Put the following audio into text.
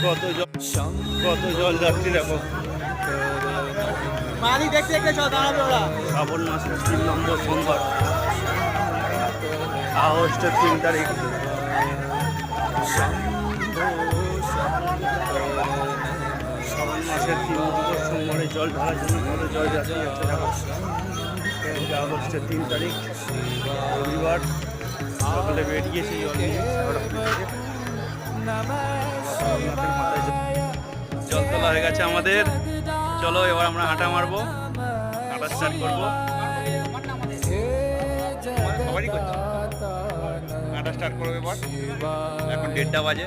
কত জল, কত জল যাত্রী দেখো। মালিক দেখতে দেখতে দাঁড়াবে ওরা। শ্রাবণ মাসের 3 নম্বর সোমবার, আগস্টের 3 তারিখ। শ্রাবণ মাসের 3 নম্বর সোমবারে জল ঢালার জন্য কত জল যাত্রী যাচ্ছে দেখো। আগস্টের 3 তারিখ রবিবার, সকালে বেরিয়েছে জল নিয়ে। জল তোলা হয়ে গেছে আমাদের। চলো এবার আমরা হাঁটা মারবো, হাঁটা স্টার্ট করবো। হাঁটা স্টার্ট করবো এবার, এখন 1:30 বাজে।